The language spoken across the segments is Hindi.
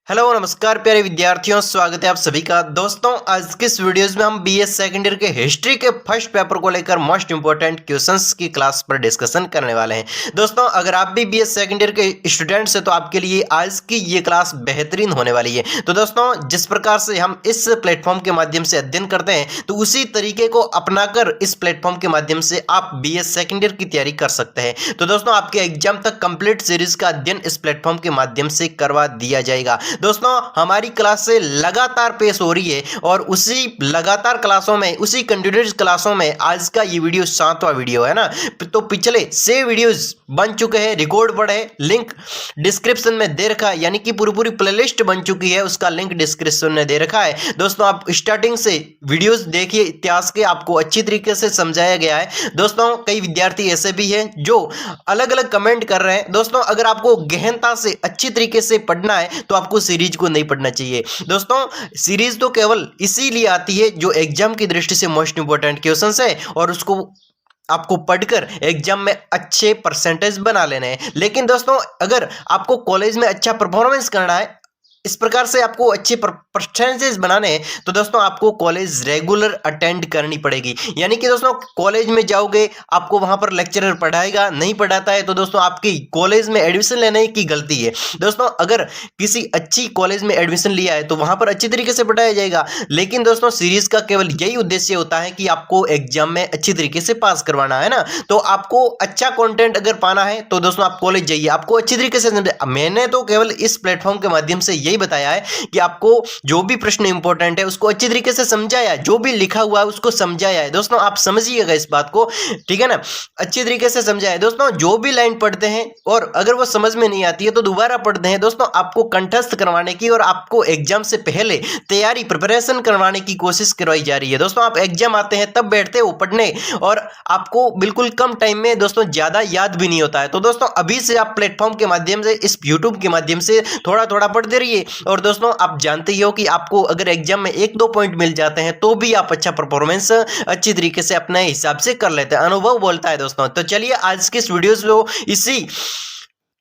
हेलो नमस्कार प्यारे विद्यार्थियों, स्वागत है आप सभी का। दोस्तों आज के इस वीडियोस में हम बीएस सेकेंड ईयर के हिस्ट्री के फर्स्ट पेपर को लेकर मोस्ट इंपोर्टेंट क्वेश्चंस की क्लास पर डिस्कशन करने वाले हैं। दोस्तों अगर आप भी बीएस सेकेंड ईयर के स्टूडेंट्स हैं तो आपके लिए आज की ये क्लास बेहतरीन होने वाली है। तो दोस्तों जिस प्रकार से हम इस प्लेटफॉर्म के माध्यम से अध्ययन करते हैं तो उसी तरीके को अपनाकर इस प्लेटफॉर्म के माध्यम से आप बीएस सेकेंड ईयर की तैयारी कर सकते हैं। तो दोस्तों आपके एग्जाम तक कंप्लीट सीरीज का अध्ययन इस प्लेटफॉर्म के माध्यम से करवा दिया जाएगा। दोस्तों हमारी क्लास से लगातार पेश हो रही है और उसी लगातार क्लासों में, उसी कंटिन्यूस क्लासों में आज का ये वीडियो 7वां वीडियो है ना। तो पिछले 6 वीडियोस बन चुके हैं, रिकॉर्ड पड़े, लिंक डिस्क्रिप्शन में दे रखा है, यानी कि पूरी प्लेलिस्ट बन चुकी है, उसका लिंक डिस्क्रिप्शन में दे रखा है। दोस्तों आप स्टार्टिंग से वीडियोस देखिए, इतिहास के आपको अच्छी तरीके से समझाया गया है। दोस्तों कई विद्यार्थी ऐसे भी हैं जो अलग अलग कमेंट कर रहे हैं। दोस्तों अगर आपको गहनता से अच्छी तरीके से पढ़ना है तो आपको सीरीज को नहीं पढ़ना चाहिए। दोस्तों सीरीज तो केवल इसीलिए आती है जो एग्जाम की दृष्टि से मोस्ट इंपोर्टेंट क्वेश्चंस है और उसको आपको पढ़कर एग्जाम में अच्छे परसेंटेज बना लेने हैं। लेकिन दोस्तों अगर आपको कॉलेज में अच्छा परफॉर्मेंस करना है, इस प्रकार से आपको अच्छे परसेंटेज बनाने हैं, तो दोस्तों आपको कॉलेज रेगुलर अटेंड करनी पड़ेगी। यानी कि दोस्तों कॉलेज में जाओगे, आपको वहां पर लेक्चरर पढ़ाएगा, नहीं पढ़ाता है तो दोस्तों आपकी कॉलेज में एडमिशन लेने की गलती है। दोस्तों अगर किसी अच्छी कॉलेज में एडमिशन लिया है तो वहां पर अच्छी तरीके से पढ़ाया जाएगा। लेकिन दोस्तों सीरीज का केवल यही उद्देश्य होता है कि आपको एग्जाम में अच्छी तरीके से पास करवाना है ना। तो आपको अच्छा कंटेंट अगर पाना है तो दोस्तों आप कॉलेज जाइए, आपको अच्छी तरीके से मैंने तो केवल इस प्लेटफॉर्म के माध्यम से यही बताया है कि आपको जो भी प्रश्न इंपॉर्टेंट है उसको अच्छी तरीके से समझाया है, जो भी लिखा हुआ है उसको समझाया है। दोस्तों आप समझिएगा इस बात को, ठीक है ना, अच्छी तरीके से समझाया है। दोस्तों जो भी लाइन पढ़ते हैं और अगर वो समझ में नहीं आती है तो दोबारा पढ़ते हैं। दोस्तों आपको कंठस्थ करवाने की और आपको एग्जाम से पहले तैयारी प्रिपरेशन करवाने की कोशिश करवाई जा रही है। दोस्तों आप एग्जाम आते हैं तब बैठते हो पढ़ने और आपको बिल्कुल कम टाइम में दोस्तों ज्यादा याद भी नहीं होता है। तो दोस्तों अभी से आप प्लेटफॉर्म के माध्यम से, इस यूट्यूब के माध्यम से थोड़ा थोड़ा पढ़ते रहिए। और दोस्तों आप जानते ही हो कि आपको अगर एग्जाम में 1-2 पॉइंट मिल जाते हैं तो भी आप अच्छा परफॉर्मेंस अच्छी तरीके से अपने हिसाब से कर लेते हैं, अनुभव बोलता है दोस्तों। तो चलिए आज के इस वीडियोस को इसी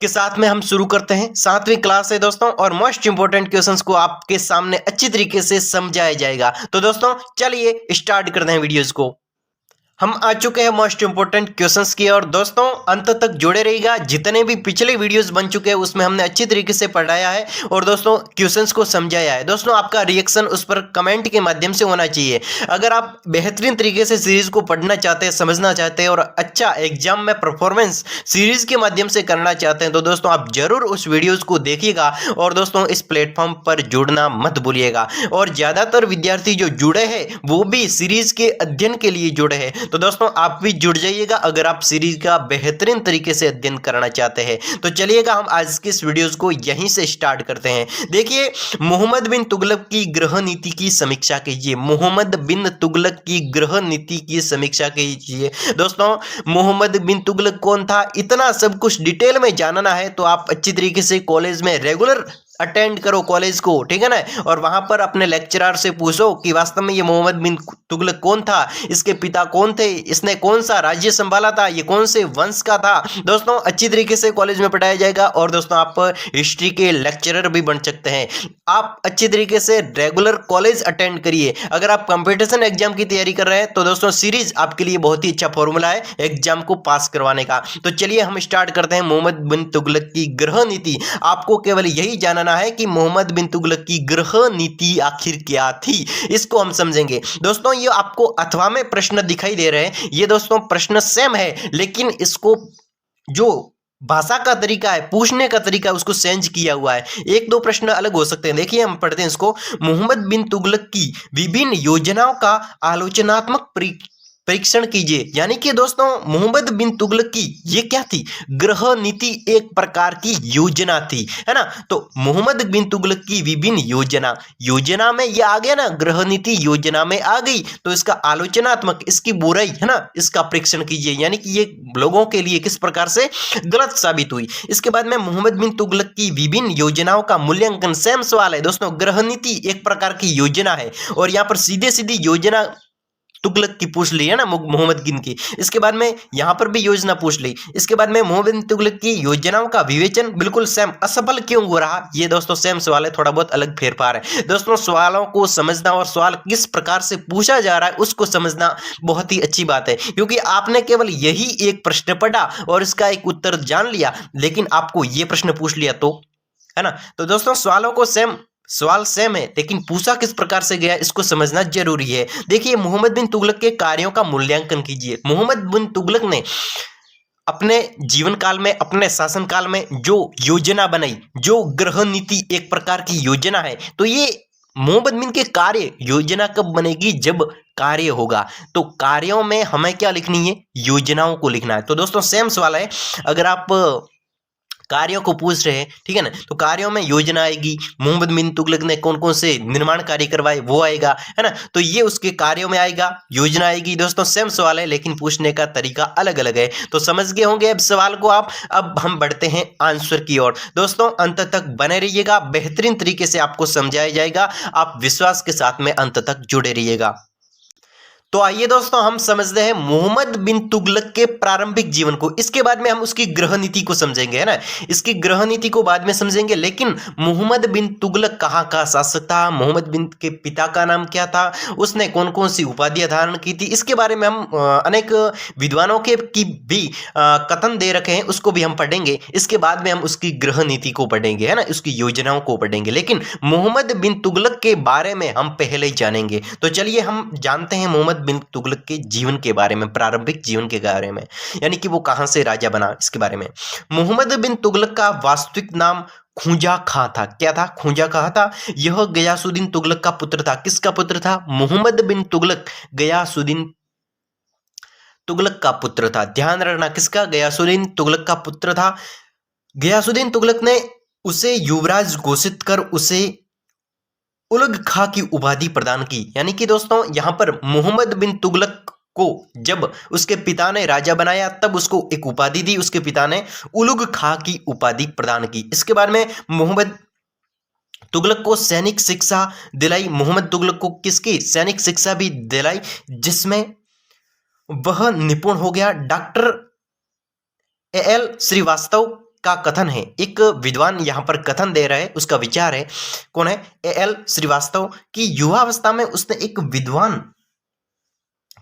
के साथ में हम शुरू करते हैं। 7वीं क्लास है दोस्तों और मोस्ट इंपोर्टेंट क्वेश्चंस को आपके सामने अच्छी तरीके से समझाया जाएगा। तो दोस्तों चलिए स्टार्ट करते हैं वीडियोस को। हम आ चुके हैं मोस्ट इंपोर्टेंट क्वेश्चंस की और दोस्तों अंत तक जुड़े रहिएगा। जितने भी पिछले वीडियोस बन चुके हैं उसमें हमने अच्छी तरीके से पढ़ाया है और दोस्तों क्वेश्चंस को समझाया है। दोस्तों आपका रिएक्शन उस पर कमेंट के माध्यम से होना चाहिए। अगर आप बेहतरीन तरीके से सीरीज को पढ़ना चाहते हैं, समझना चाहते हैं और अच्छा एग्जाम में परफॉर्मेंस सीरीज के माध्यम से करना चाहते हैं तो दोस्तों आप जरूर उस वीडियोज को देखिएगा और दोस्तों इस प्लेटफॉर्म पर जुड़ना मत भूलिएगा। और ज्यादातर विद्यार्थी जो जुड़े हैं वो भी सीरीज के अध्ययन के लिए जुड़े हैं, तो दोस्तों आप भी जुड़ जाइएगा अगर आप सीरीज का बेहतरीन तरीके से अध्ययन करना चाहते हैं। तो चलिएगा हम आज के इस वीडियोस को यहीं से स्टार्ट करते हैं। देखिए मोहम्मद बिन तुगलक की गृह नीति की समीक्षा कीजिए। मोहम्मद बिन तुगलक की गृह नीति की समीक्षा कीजिए। दोस्तों मोहम्मद बिन तुगलक कौन था, इतना सब कुछ डिटेल में जानना है तो आप अच्छी तरीके से कॉलेज में रेगुलर अटेंड करो कॉलेज को, ठीक है ना। और वहां पर अपने लेक्चरर से पूछो कि वास्तव में ये मोहम्मद बिन तुगलक कौन था, इसके पिता कौन थे, इसने कौन सा राज्य संभाला था, ये कौन से वंश का था। दोस्तों अच्छी तरीके से कॉलेज में पढ़ाया जाएगा और दोस्तों आप हिस्ट्री के लेक्चरर भी बन सकते हैं। आप अच्छी तरीके से रेगुलर कॉलेज अटेंड करिए। अगर आप कंपटीशन एग्जाम की तैयारी कर रहे हैं तो दोस्तों सीरीज आपके लिए बहुत ही अच्छा फॉर्मूला है एग्जाम को पास करवाने का। तो चलिए हम स्टार्ट करते हैं। मोहम्मद बिन तुगलक की गृह नीति, आपको केवल यही जानना है कि मोहम्मद बिन तुगलक की गृह नीति आखिर क्या थी, इसको हम समझेंगे। दोस्तों ये आपको अथवा में प्रश्न दिखाई दे रहे हैं, ये दोस्तों प्रश्न सेम है लेकिन इसको जो भाषा का तरीका है, पूछने का तरीका है, उसको चेंज किया हुआ है। 1-2 प्रश्न अलग हो सकते हैं। देखिए हम पढ़ते हैं इसको। मोहम्मद बिन तुगलक की विभिन्न योजनाओं का आलोचनात्मक परीक्षण कीजिए। यानी कि दोस्तों मोहम्मद बिन तुगलक की ये क्या थी, गृह नीति एक प्रकार की योजना थी, है ना। तो मोहम्मद बिन तुगलक की विभिन्न योजना में ये आ गया ना, गृह नीति योजना में आ गई तो इसका आलोचनात्मक, इसकी बुराई है ना, इसका परीक्षण कीजिए। यानी कि ये लोगों के लिए किस प्रकार से गलत साबित हुई। इसके बाद में मोहम्मद बिन तुगलक की विभिन्न योजनाओं का मूल्यांकन, सेम सवाल है दोस्तों। गृह नीति एक प्रकार की योजना है और यहाँ पर सीधे सीधी योजना तुगलक की पूछ ली है ना, मोहम्मद बिन की। इसके बाद में यहाँ पर भी योजना पूछ ली। इसके बाद में मोहम्मद बिन तुगलक की योजनाओं का विवेचन बिल्कुल सेम, असफल क्यों हो रहा, ये दोस्तों सेम सवाल है, थोड़ा बहुत अलग फेरफार है। दोस्तों सवालों को समझना और सवाल किस प्रकार से पूछा जा रहा है उसको समझना बहुत ही अच्छी बात है, क्योंकि आपने केवल यही एक प्रश्न पढ़ा और इसका एक उत्तर जान लिया, लेकिन आपको ये प्रश्न पूछ लिया तो, है ना। तो दोस्तों सवाल सेम है, लेकिन पूछा किस प्रकार से गया इसको समझना जरूरी है। देखिए मोहम्मद बिन तुगलक के कार्यों का मूल्यांकन कीजिए। मोहम्मद बिन तुगलक ने अपने जीवन काल में, अपने शासन काल में जो योजना बनाई, जो ग्रह नीति एक प्रकार की योजना है, तो ये मोहम्मद बिन के कार्य, योजना कब बनेगी, जब कार्य होगा। तो कार्यों में हमें क्या लिखनी है, योजनाओं को लिखना है। तो दोस्तों सेम सवाल है, अगर आप कार्यों को पूछ रहे हैं, ठीक है ना, तो कार्यों में योजना आएगी, मोहम्मद बिन तुगलक ने कौन कौन से निर्माण कार्य करवाए वो आएगा, है ना, तो ये उसके कार्यों में आएगा, योजना आएगी। दोस्तों सेम सवाल है, लेकिन पूछने का तरीका अलग अलग है। तो समझ गए होंगे अब सवाल को आप। अब हम बढ़ते हैं आंसर की ओर। दोस्तों अंत तक बने रहिएगा, बेहतरीन तरीके से आपको समझाया जाएगा, आप विश्वास के साथ में अंत तक जुड़े रहिएगा। तो आइए दोस्तों हम समझते हैं मोहम्मद बिन तुगलक के प्रारंभिक जीवन को। इसके बाद में हम उसकी ग्रह नीति को समझेंगे, है ना, इसकी ग्रह नीति को बाद में समझेंगे। लेकिन मोहम्मद बिन तुगलक कहाँ का शासक था, मोहम्मद बिन के पिता का नाम क्या था, उसने कौन कौन सी उपाधियां धारण की थी, इसके बारे में हम अनेक विद्वानों के की भी कथन दे रखे हैं, उसको भी हम पढ़ेंगे। इसके बाद में हम उसकी ग्रह नीति को पढ़ेंगे, है ना, उसकी योजनाओं को पढ़ेंगे। लेकिन मोहम्मद बिन तुगलक के बारे में हम पहले ही जानेंगे। तो चलिए हम जानते हैं मोहम्मद बिन तुगलक के जीवन के बारे में, प्रारंभिक जीवन के बारे में, यानी कि वो कहां से राजा बना इसके बारे में। मोहम्मद बिन तुगलक का वास्तविक नाम खूंजा खां था। क्या था, खूंजा खां था। यह गयासुद्दीन तुगलक का पुत्र था। किसका पुत्र था, मोहम्मद बिन तुगलक गयासुद्दीन तुगलक का पुत्र था। ध्यान रखना, किसका, गयासुद्दीन तुगलक का पुत्र था। गयासुद्दीन तुगलक ने उसे युवराज घोषित कर उसे उलग खां की उपाधि प्रदान की। यानी कि दोस्तों यहां पर मोहम्मद बिन तुगलक को जब उसके पिता ने राजा बनाया तब उसको एक उपाधि दी, उसके पिता ने उलग खां की उपाधि प्रदान की। इसके बाद में मोहम्मद तुगलक को सैनिक शिक्षा दिलाई। मोहम्मद तुगलक को किसकी सैनिक शिक्षा भी दिलाई, जिसमें वह निपुण हो गया। डॉक्टर एल श्रीवास्तव का कथन है, एक विद्वान यहां पर कथन दे रहे हैं, उसका विचार है, कौन है, एल श्रीवास्तव, की युवावस्था में उसने एक विद्वान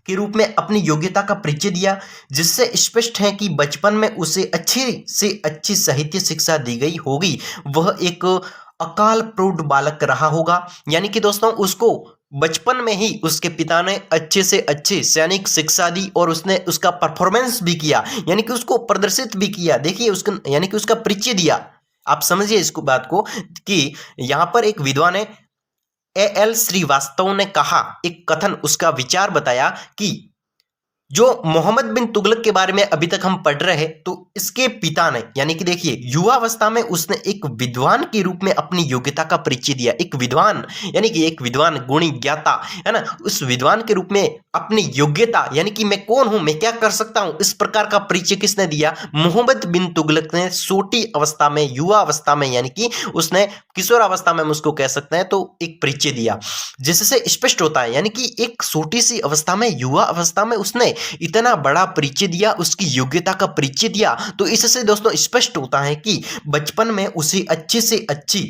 के रूप में अपनी योग्यता का परिचय दिया, जिससे स्पष्ट है कि बचपन में उसे अच्छी से अच्छी साहित्य शिक्षा दी गई होगी। वह एक अकाल प्रौढ़ बालक रहा होगा। यानी कि दोस्तों उसको बचपन में ही उसके पिता ने अच्छे से अच्छी सैनिक शिक्षा दी और उसने उसका परफॉर्मेंस भी किया, यानी कि उसको प्रदर्शित भी किया। देखिए उसका, यानी कि उसका परिचय दिया। आप समझिए इसको बात को, कि यहां पर एक विद्वान है एल श्रीवास्तव ने कहा, एक कथन, उसका विचार बताया कि जो मोहम्मद बिन तुगलक के बारे में अभी तक हम पढ़ रहे हैं, तो इसके पिता ने, यानी कि देखिए युवावस्था में उसने एक विद्वान के रूप में अपनी योग्यता का परिचय दिया। एक विद्वान, यानी कि एक विद्वान, गुणी ज्ञाता, है ना, उस विद्वान के रूप में अपनी योग्यता, यानी कि मैं कौन हूं, मैं क्या कर सकता हूं, इस प्रकार का परिचय किसने दिया, मोहम्मद बिन तुगलक ने छोटी अवस्था में, युवा अवस्था में, यानी कि उसने किशोर अवस्था में हम उसको कह सकते हैं, तो एक परिचय दिया, जिससे स्पष्ट होता है, यानी कि एक छोटी सी अवस्था में, युवा अवस्था में उसने इतना बड़ा परिचय दिया, उसकी योग्यता का परिचय दिया। तो इससे दोस्तों स्पष्ट होता है कि बचपन में उसे अच्छे से अच्छी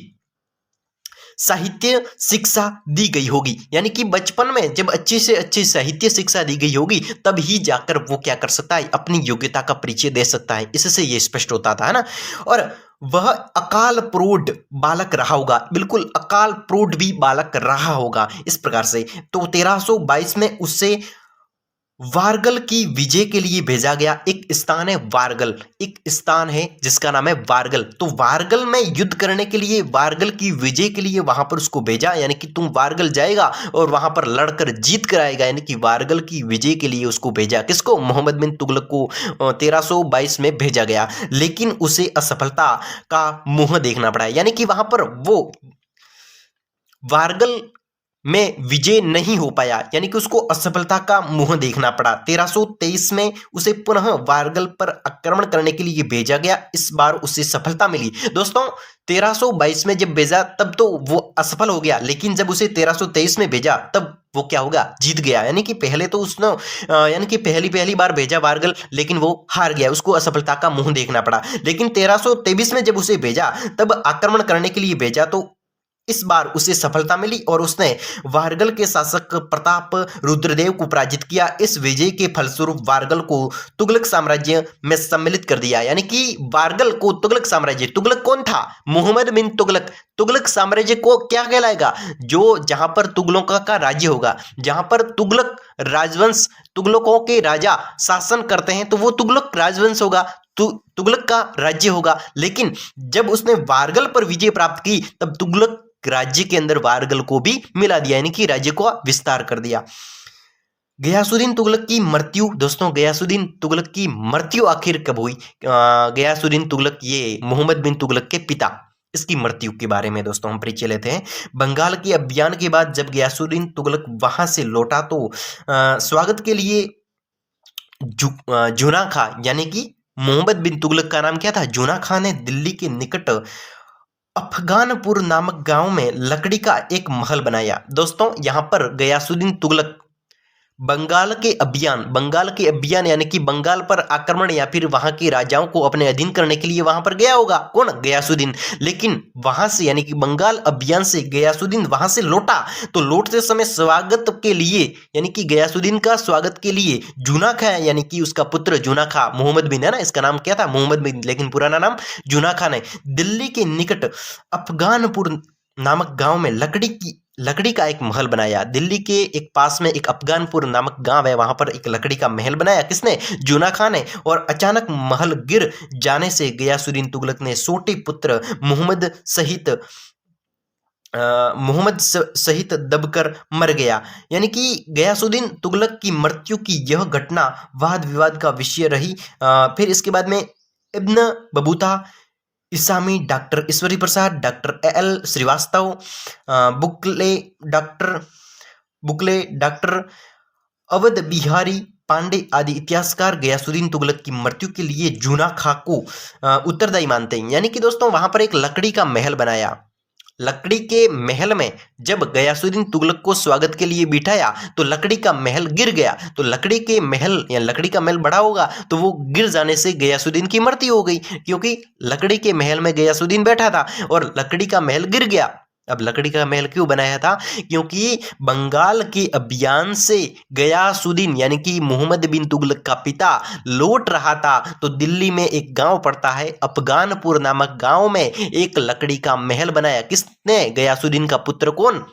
साहित्य शिक्षा दी गई होगी। यानी कि बचपन में जब अच्छी से अच्छी साहित्य शिक्षा दी गई होगी, तब ही जाकर वो क्या कर सकता है, अपनी योग्यता का परिचय दे सकता है। इससे ये स्पष्ट होता था, है ना। और वह अकाल प्रौढ़ बालक रहा होगा, बिल्कुल अकाल प्रौढ़ भी बालक रहा होगा, इस प्रकार से। तो 1322 में उससे वारगल की विजय के लिए भेजा गया। एक स्थान है वारगल, एक स्थान है जिसका नाम है वारगल। तो वारगल में युद्ध करने के लिए, वारगल की विजय के लिए वहां पर उसको भेजा, यानी कि तुम वारगल जाएगा और वहां पर लड़कर जीत कर आएगा, यानी कि वारगल की विजय के लिए उसको भेजा। किसको, मोहम्मद बिन तुगलक को 1322 में भेजा गया, लेकिन उसे असफलता का मुंह देखना पड़ा। यानी कि वहां पर वो वारगल में विजय नहीं हो पाया, यानी कि उसको असफलता का मुंह देखना पड़ा। 1323 में उसे पुनः वारगल पर आक्रमण करने के लिए भेजा गया। इस बार उसे सफलता मिली। दोस्तों 1322 में जब भेजा तब तो वो असफल हो गया, लेकिन जब उसे 1323 में भेजा तब वो क्या होगा, जीत गया। यानी कि पहले तो उसने यानी कि पहली बार भेजा वारगल, लेकिन वो हार गया, उसको असफलता का मुंह देखना पड़ा। लेकिन 1323 में जब उसे भेजा तब आक्रमण करने के लिए भेजा, तो इस बार उसे सफलता मिली और उसने वारगल के शासक प्रताप रुद्रदेव को पराजित किया। इस विजय के फलस्वरूप वारगल को तुगलक साम्राज्य में सम्मिलित कर दिया। यानी कि वारगल को तुगलक साम्राज्य, तुगलक कौन था, मोहम्मद बिन तुगलक, तुगलक साम्राज्य को क्या कहलाएगा, जो जहां पर तुगलकों का राज्य होगा, जहां पर तुगलक राजवंश, तुगलकों के राजा शासन करते हैं, तो वो तुगलक राजवंश होगा, तुगलक का राज्य होगा। लेकिन जब उसने वारगल पर विजय प्राप्त की तब तुगलक राज्य के अंदर वारगल को भी मिला दिया, यानी कि राज्य को विस्तार कर दिया। गयासुद्दीन तुगलक की मृत्यु, दोस्तों गयासुद्दीन तुगलक की मृत्यु आखिर कब हुई? गयासुद्दीन तुगलक ये मोहम्मद बिन तुगलक के पिता, इसकी मृत्यु के बारे में दोस्तों हम परिचय लेते हैं। बंगाल के अभियान के बाद जब गयासुद्दीन तुगलक वहां से लौटा तो स्वागत के लिए जूना खां, यानी कि मोहम्मद बिन तुगलक का नाम क्या था, जूना खां ने दिल्ली के निकट अफगानपुर नामक गांव में लकड़ी का एक महल बनाया। दोस्तों यहां पर गयासुद्दीन तुगलक बंगाल के अभियान यानी कि बंगाल पर आक्रमण या फिर वहां के राजाओं को अपने अधीन करने के लिए वहां पर गया होगा, कौन, गयासुद्दीन। लेकिन वहां से यानी कि बंगाल अभियान से गयासुद्दीन वहां से लौटा, तो लौटते समय स्वागत के लिए यानी कि गयासुद्दीन का स्वागत के लिए जूना खां यानी कि उसका पुत्र जूना खां, मोहम्मद बिन है ना, इसका नाम क्या था, मोहम्मद बिन, लेकिन पुराना नाम जूना खां ने दिल्ली के निकट अफगानपुर नामक गांव में लकड़ी का एक महल बनाया। दिल्ली के एक पास में एक अफगानपुर नामक गांव है, वहां पर एक लकड़ी का महल बनाया, किसने, जूना खां ने। और अचानक महल गिर जाने से गयासुद्दीन तुगलक ने छोटे पुत्र मोहम्मद सहित दबकर मर गया। यानी कि गयासुद्दीन तुगलक की मृत्यु की यह घटना वाद विवाद का विषय रही। फिर इसके बाद में Ibn Battuta, Isami, doctor Ishwari Prasad, doctor L Srivastava, बुकले डॉक्टर अवध बिहारी पांडे आदि इतिहासकार गयासुद्दीन तुगलक की मृत्यु के लिए जूना खां को उत्तरदायी मानते हैं। यानी कि दोस्तों वहां पर एक लकड़ी का महल बनाया, लकड़ी के महल में जब गयासुद्दीन तुगलक को स्वागत के लिए बिठाया तो लकड़ी का महल गिर गया, तो लकड़ी के महल या लकड़ी का महल बड़ा होगा तो वो गिर जाने से गयासुद्दीन की मृत्यु हो गई, क्योंकि लकड़ी के महल में गयासुद्दीन बैठा था और लकड़ी का महल गिर गया। अब लकड़ी का महल क्यों बनाया था, क्योंकि बंगाल के अभियान से गयासुद्दीन यानी कि मोहम्मद बिन तुगलक का पिता लौट रहा था, तो दिल्ली में एक गांव पड़ता है अफगानपुर नामक गांव में एक लकड़ी का महल बनाया, किसने, गयासुद्दीन का पुत्र कौन,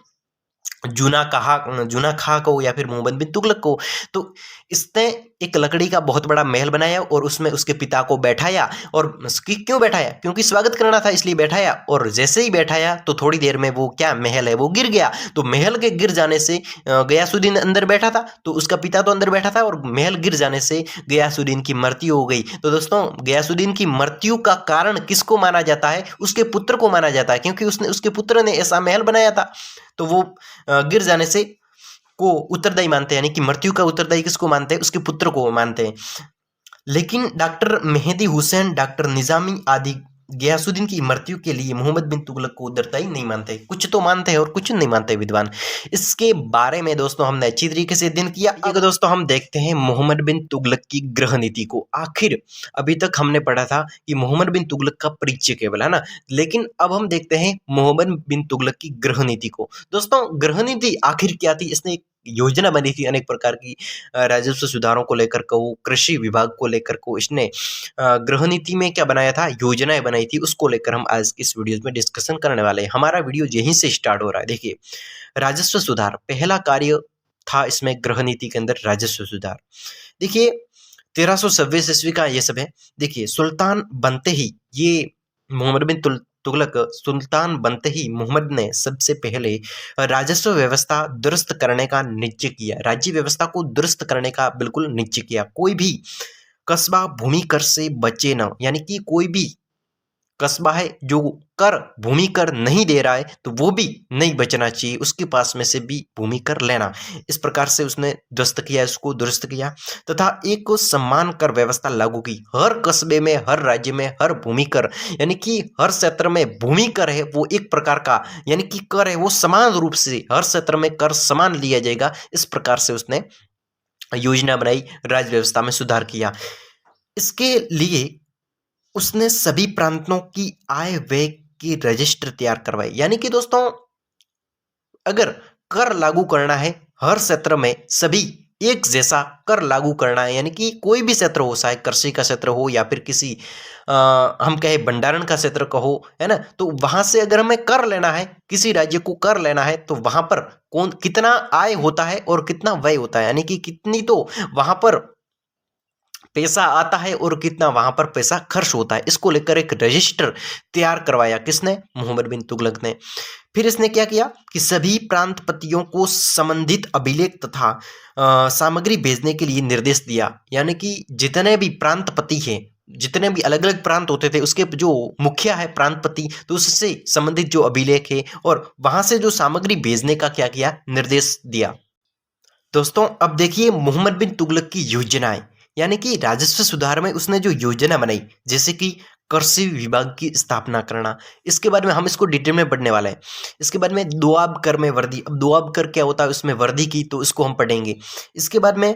जूना खां को या फिर मोहम्मद बिन तुगलक को। तो इसने एक लकड़ी का बहुत बड़ा महल बनाया और उसमें उसके पिता को बैठाया, और क्यों बैठाया, क्योंकि स्वागत करना था इसलिए बैठाया। और जैसे ही बैठाया तो थोड़ी देर में वो क्या महल है वो गिर गया, तो महल के गिर जाने से गयासुद्दीन अंदर बैठा था, तो उसका पिता तो अंदर बैठा था और महल गिर जाने से गयासुद्दीन की मृत्यु हो गई। तो दोस्तों गयासुद्दीन की मृत्यु का कारण किसको माना जाता है, उसके पुत्र को माना जाता है, क्योंकि उसके पुत्र ने ऐसा महल बनाया था, तो वो गिर जाने से को उत्तरदायी मानते हैं, यानी कि मृत्यु का उत्तरदायी किसको मानते हैं, उसके पुत्र को मानते हैं। लेकिन डॉक्टर मेहदी हुसैन, डॉक्टर निजामी आदि गयासुद्दीन की मृत्यु के लिए मोहम्मद बिन तुगलक को उत्तरदायी नहीं मानते, कुछ तो मानते हैं और कुछ नहीं मानते विद्वान। इसके बारे में दोस्तों हमने अच्छी तरीके से अध्ययन किया। अब दोस्तों हम देखते हैं मोहम्मद बिन तुगलक की गृह नीति को। आखिर अभी तक हमने पढ़ा था कि मोहम्मद बिन तुगलक का परिचय केवल है ना, लेकिन अब हम देखते हैं मोहम्मद बिन तुगलक की गृह नीति को। दोस्तों गृह नीति आखिर क्या थी, इसने एक योजना बनी थी अनेक प्रकार की राजस्व सुधारों को लेकर को, कृषि विभाग को लेकर को, इसने गृह नीति में क्या बनाया था, योजनाएं बनाई थी, उसको लेकर हम आज की इस वीडियो में डिस्कशन करने वाले हैं। हमारा वीडियो यहीं से स्टार्ट हो रहा है। देखिए राजस्व सुधार पहला कार्य था इसमें, गृह नीति के अंदर राजस्व सुधार। देखिए 1326 ईस्वी का ये सब है। देखिए सुल्तान बनते ही ये मोहम्मद बिन तुगलक सुल्तान बनते ही मोहम्मद ने सबसे पहले राजस्व व्यवस्था दुरुस्त करने का निश्चय किया, राज्य व्यवस्था को दुरुस्त करने का बिल्कुल निश्चय किया। कोई भी कस्बा भूमि कर से बचे न, यानी कि कोई भी कस्बा है जो कर भूमि कर नहीं दे रहा है तो वो भी नहीं बचना चाहिए, उसके पास में से भी भूमि कर लेना। इस प्रकार से उसने दुरुस्त किया, इसको दुरुस्त किया तथा एक सम्मान कर व्यवस्था लागू की। हर कस्बे में, हर राज्य में, हर भूमि कर यानी कि हर क्षेत्र में भूमि कर है वो एक प्रकार का यानी कि कर है वो समान रूप से हर क्षेत्र में कर समान लिया जाएगा। इस प्रकार से उसने योजना बनाई, राज्य व्यवस्था में सुधार किया। इसके लिए उसने सभी प्रांतों की आय व्यय की रजिस्टर तैयार करवाए। यानी कि दोस्तों अगर कर लागू करना है हर क्षेत्र में सभी एक जैसा कर लागू करना है, यानी कि कोई भी क्षेत्र हो, चाहे कृषि का क्षेत्र हो या फिर किसी हम कहे भंडारण का क्षेत्र कहो, है ना, तो वहां से अगर हमें कर लेना है, किसी राज्य को कर लेना है तो वहां पर कौन कितना आय होता है और कितना व्यय होता है, यानी कि कितनी तो वहां पर पैसा आता है और कितना वहां पर पैसा खर्च होता है, इसको लेकर एक रजिस्टर तैयार करवाया। किसने? मोहम्मद बिन तुगलक ने। फिर इसने क्या किया कि सभी प्रांतपतियों को संबंधित अभिलेख तथा सामग्री भेजने के लिए निर्देश दिया। यानी कि जितने भी प्रांतपति हैं, जितने भी अलग अलग प्रांत होते थे उसके जो मुखिया है प्रांतपति, तो उससे संबंधित जो अभिलेख है और वहां से जो सामग्री भेजने का क्या किया, निर्देश दिया। दोस्तों अब देखिए मोहम्मद बिन तुगलक की योजनाएं, यानी कि राजस्व सुधार में उसने जो योजना बनाई, जैसे कि कृषि विभाग की स्थापना करना। इसके बाद में हम इसको डिटेल में पढ़ने वाले हैं। इसके बाद में दोआब कर में वर्दी। अब दोआब कर क्या होता है, उसमें वर्दी की, तो इसको हम पढ़ेंगे। इसके बाद में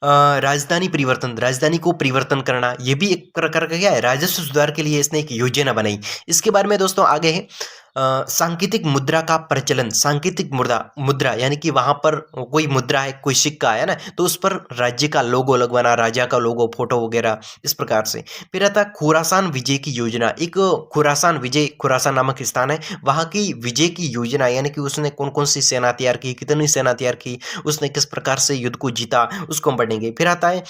राजधानी परिवर्तन, राजधानी को परिवर्तन करना, ये भी एक प्रकार का क्या है, राजस्व सुधार के लिए इसने एक योजना बनाई। इसके बारे में दोस्तों आगे है सांकेतिक मुद्रा का प्रचलन। सांकेतिक मुद्रा यानी कि वहां पर कोई मुद्रा है, कोई सिक्का है ना, तो उस पर राज्य का लोगो लगवाना, राजा का लोगो, फोटो वगैरह, इस प्रकार से। फिर आता खुरासान विजय की योजना। एक खुरासान विजय, खुरासान नामक स्थान है, वहां की विजय की योजना, यानी कि उसने कौन कौन सी सेना तैयार की, कितनी सेना तैयार की, उसने किस प्रकार से युद्ध को जीता, उसको हम पढ़ेंगे। फिर आता है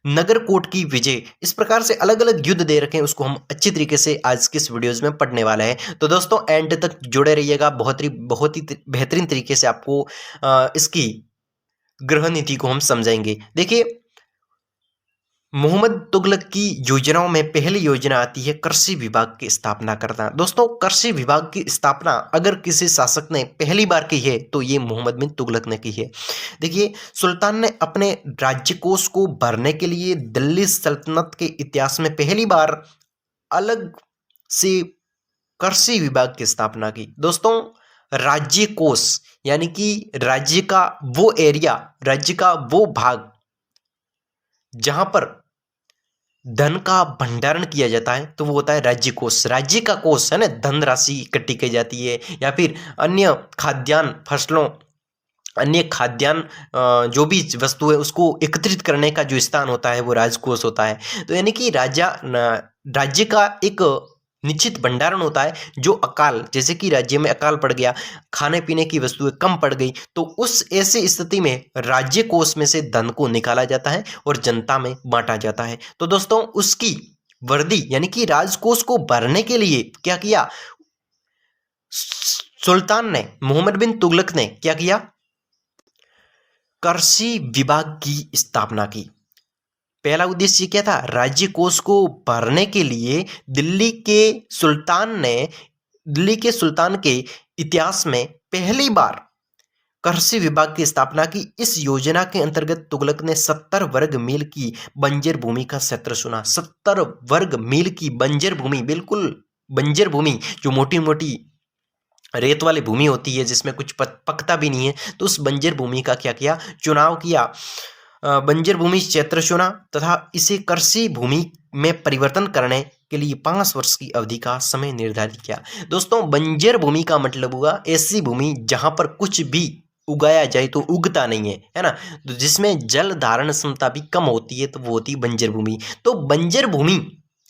नगरकोट की विजय। इस प्रकार से अलग अलग युद्ध दे रखे हैं, उसको हम अच्छी तरीके से आज के इस वीडियोज में पढ़ने वाले हैं। तो दोस्तों एंड तक जुड़े रहिएगा, बहुत ही बेहतरीन तरीके से आपको इसकी गृह नीति को हम समझाएंगे। देखिए मोहम्मद तुगलक की योजनाओं में पहली योजना आती है कृषि विभाग की स्थापना करना। दोस्तों कृषि विभाग की स्थापना अगर किसी शासक ने पहली बार की है तो ये मोहम्मद बिन तुगलक ने की है। देखिए सुल्तान ने अपने राज्य कोष को भरने के लिए दिल्ली सल्तनत के इतिहास में पहली बार अलग से कृषि विभाग की स्थापना की। दोस्तों राज्य कोष यानी कि राज्य का वो एरिया, राज्य का वो भाग जहां पर धन का भंडारण किया जाता है तो वो होता है राज्य कोष। राज्य का कोष है ना, धन राशि इकट्ठी की जाती है या फिर अन्य खाद्यान्न फसलों, अन्य खाद्यान्न जो भी वस्तु है उसको एकत्रित करने का जो स्थान होता है वो राजकोष होता है। तो यानी कि राज्य का एक निश्चित भंडारण होता है। जो अकाल, जैसे कि राज्य में अकाल पड़ गया, खाने पीने की वस्तुएं कम पड़ गई, तो उस ऐसी स्थिति में राज्य कोष में से धन को निकाला जाता है और जनता में बांटा जाता है। तो दोस्तों उसकी वर्दी यानी कि राजकोष को भरने के लिए क्या किया सुल्तान ने, मोहम्मद बिन तुगलक ने क्या किया, कृषि विभाग की स्थापना की। पहला उद्देश्य क्या था, राज्य कोष को भरने के लिए दिल्ली के सुल्तान के इतिहास में पहली बार कृषि विभाग की स्थापना की। इस योजना के अंतर्गत तुगलक ने 70 वर्ग मील की बंजर भूमि का क्षेत्र चुना। 70 वर्ग मील की बंजर भूमि, बिल्कुल बंजर भूमि, जो मोटी मोटी रेत वाली भूमि होती है जिसमें कुछ पकता भी नहीं है, तो उस बंजर भूमि का क्या किया, चुनाव किया। बंजर भूमि क्षेत्र चुना तथा इसे कृषि भूमि में परिवर्तन करने के लिए 5 वर्ष की अवधि का समय निर्धारित किया। दोस्तों बंजर भूमि का मतलब हुआ ऐसी भूमि जहां पर कुछ भी उगाया जाए तो उगता नहीं है, है ना, तो जिसमें जल धारण क्षमता भी कम होती है, तो वो होती बंजर भूमि। तो बंजर भूमि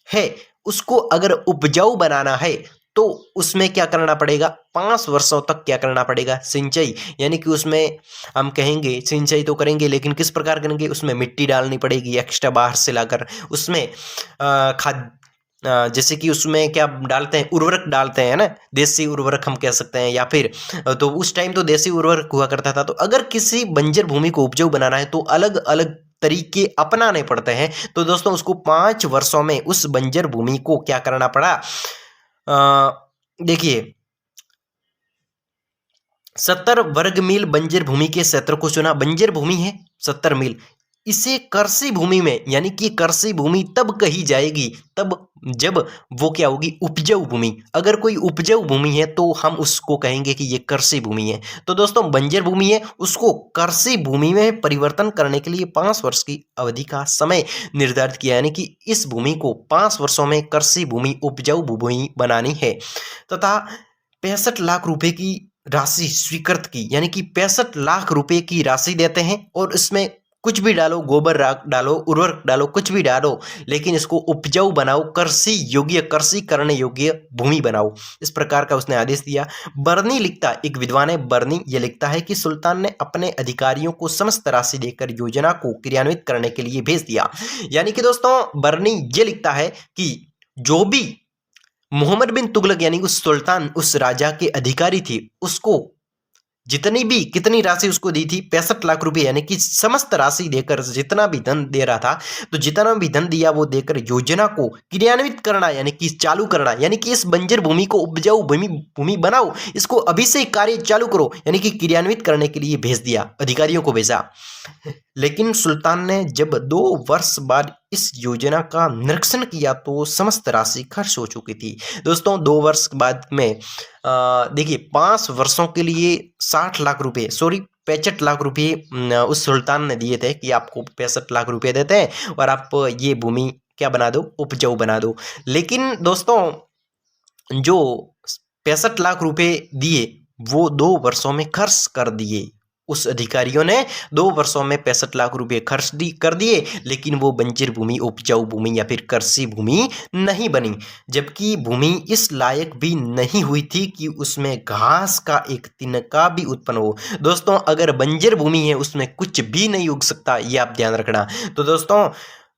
है उसको अगर उपजाऊ बनाना है तो उसमें क्या करना पड़ेगा, 5 वर्षों तक क्या करना पड़ेगा, सिंचाई, यानी कि उसमें हम कहेंगे सिंचाई तो करेंगे लेकिन किस प्रकार करेंगे, उसमें मिट्टी डालनी पड़ेगी एक्स्ट्रा बाहर से लाकर, उसमें खाद जैसे कि उसमें क्या डालते हैं, उर्वरक डालते हैं ना, देसी उर्वरक हम कह सकते हैं, या फिर तो उस टाइम तो देसी उर्वरक हुआ करता था। तो अगर किसी बंजर भूमि को उपजाऊ बनाना है तो अलग अलग तरीके अपनाने पड़ते हैं। तो दोस्तों उसको 5 वर्षों में उस बंजर भूमि को क्या करना पड़ा, देखिए 70 वर्ग मील बंजर भूमि के क्षेत्र को चुना। बंजर भूमि है 70 मील। इसे कृषि भूमि में, यानी कि कृषि भूमि तब कही जाएगी तब जब वो क्या होगी, उपजाऊ भूमि। अगर कोई उपजाऊ भूमि है तो हम उसको कहेंगे कि ये कृषि भूमि है। तो दोस्तों बंजर भूमि है, उसको कृषि भूमि में परिवर्तन करने के लिए 5 वर्ष की अवधि का समय निर्धारित किया, यानी कि इस भूमि को 5 वर्षों में कृषि भूमि, उपजाऊ भूमि बनानी है तथा 65 लाख रुपए की राशि स्वीकृत की, यानी कि 65 लाख रुपए की राशि देते हैं और इसमें कुछ भी डालो, गोबर राख डालो, उर्वरक डालो, कुछ भी डालो, लेकिन इसको उपजाऊ बनाओ, कृषि योग्य, कृषि करने योग्य भूमि बनाओ। इस प्रकार का उसने आदेश दिया। बर्नी लिखता, एक विद्वान है बर्नी, ये लिखता है कि सुल्तान ने अपने अधिकारियों को समस्त राशि देकर योजना को क्रियान्वित करने के लिए भेज दिया। यानी कि दोस्तों बर्नी ये लिखता है कि जो भी मोहम्मद बिन तुगलक यानी उस सुल्तान, उस राजा के अधिकारी थे, उसको जितनी भी कितनी राशि उसको दी थी, 65 लाख रुपए, यानी कि समस्त राशि देकर, जितना भी धन दे रहा था, तो जितना भी धन दिया वो देकर योजना को क्रियान्वित करना, यानी कि चालू करना, यानी कि इस बंजर भूमि को उपजाऊ भूमि भूमि बनाओ, इसको अभी से कार्य चालू करो, यानी कि क्रियान्वित करने के लिए भेज दिया, अधिकारियों को भेजा। लेकिन सुल्तान ने जब 2 वर्ष बाद इस योजना का निरीक्षण किया तो समस्त राशि खर्च हो चुकी थी। दोस्तों 2 वर्ष बाद में देखिए 5 वर्षों के लिए 60 लाख रुपए, सॉरी 65 लाख रुपए उस सुल्तान ने दिए थे कि आपको 65 लाख रुपए देते हैं और आप ये भूमि क्या बना दो, उपजाऊ बना दो। लेकिन दोस्तों जो 65 लाख रुपए दिए वो 2 वर्षों में खर्च कर दिए। उस अधिकारियों ने 2 वर्षों में 65 लाख रुपए खर्च कर दिए, लेकिन वो बंजर भूमि, उपजाऊ भूमि या फिर कृषि भूमि नहीं बनी। जबकि भूमि इस लायक भी नहीं हुई थी कि उसमें घास का एक तिनका भी उत्पन्न हो। दोस्तों अगर बंजर भूमि है उसमें कुछ भी नहीं उग सकता, ये आप ध्यान रखना। तो दोस्तों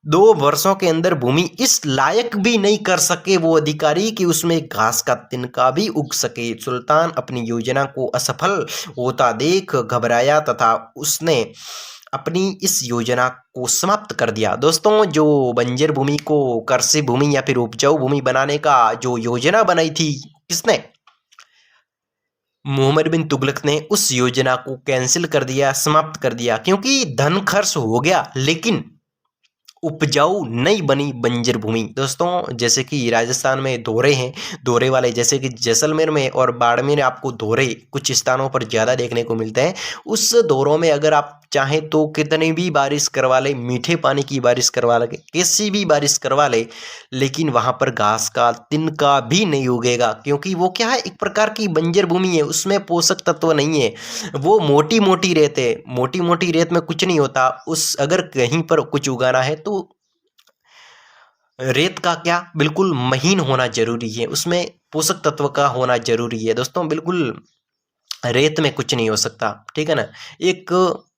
2 वर्षों के अंदर भूमि इस लायक भी नहीं कर सके वो अधिकारी कि उसमें घास का तिनका भी उग सके। सुल्तान अपनी योजना को असफल होता देख घबराया तथा उसने अपनी इस योजना को समाप्त कर दिया। दोस्तों जो बंजर भूमि को कृषि भूमि या फिर उपजाऊ भूमि बनाने का जो योजना बनाई थी, किसने, मोहम्मद बिन तुगलक ने, उस योजना को कैंसिल कर दिया, समाप्त कर दिया, क्योंकि धन खर्च हो गया लेकिन उपजाऊ नहीं बनी बंजर भूमि। दोस्तों जैसे कि राजस्थान में दोरे हैं, दोरे वाले, जैसे कि जैसलमेर में और बाड़मेर में आपको दोरे कुछ स्थानों पर ज़्यादा देखने को मिलते हैं। उस दोरों में अगर आप चाहें तो कितनी भी बारिश करवा ले, मीठे पानी की बारिश करवा ले, कैसी भी बारिश करवा ले, लेकिन वहाँ पर घास का तिनका भी नहीं उगेगा, क्योंकि वो क्या है, एक प्रकार की बंजर भूमि है, उसमें पोषक तत्व नहीं है। वो मोटी मोटी रेत है, मोटी मोटी रेत में कुछ नहीं होता। उस अगर कहीं पर कुछ उगाना है तो रेत का क्या, बिल्कुल महीन होना जरूरी है, उसमें पोषक तत्व का होना जरूरी है। दोस्तों बिल्कुल रेत में कुछ नहीं हो सकता, ठीक है ना। एक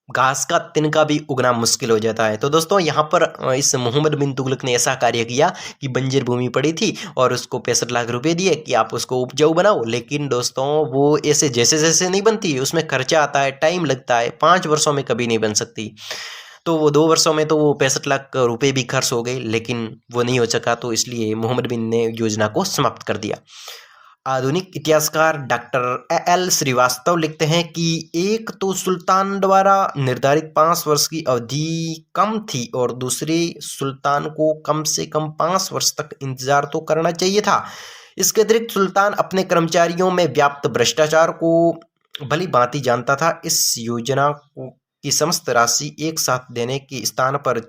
घास का तिनका भी उगना मुश्किल हो जाता है। तो दोस्तों यहाँ पर इस मोहम्मद बिन तुगलक ने ऐसा कार्य किया कि बंजर भूमि पड़ी थी और उसको 65 लाख रुपए दिए कि आप उसको उपजाऊ बनाओ। लेकिन दोस्तों वो ऐसे जैसे जैसे नहीं बनती, उसमें खर्चा आता है, टाइम लगता है, 5 वर्षों में कभी नहीं बन सकती। तो वो 2 वर्षों में तो वो 65 लाख रुपए भी खर्च हो गए, लेकिन वो नहीं हो सका, तो इसलिए मोहम्मद बिन ने योजना को समाप्त कर दिया। आधुनिक इतिहासकार डॉक्टर एल श्रीवास्तव लिखते हैं कि एक तो सुल्तान द्वारा निर्धारित 5 वर्ष की अवधि कम थी और दूसरे सुल्तान को कम से कम 5 वर्ष तक इंतजार तो करना चाहिए था। इसके अतिरिक्त सुल्तान अपने कर्मचारियों में व्याप्त भ्रष्टाचार को भली भांति जानता था। इस योजना को की समस्त राशि एक साथ देने के स्थान पर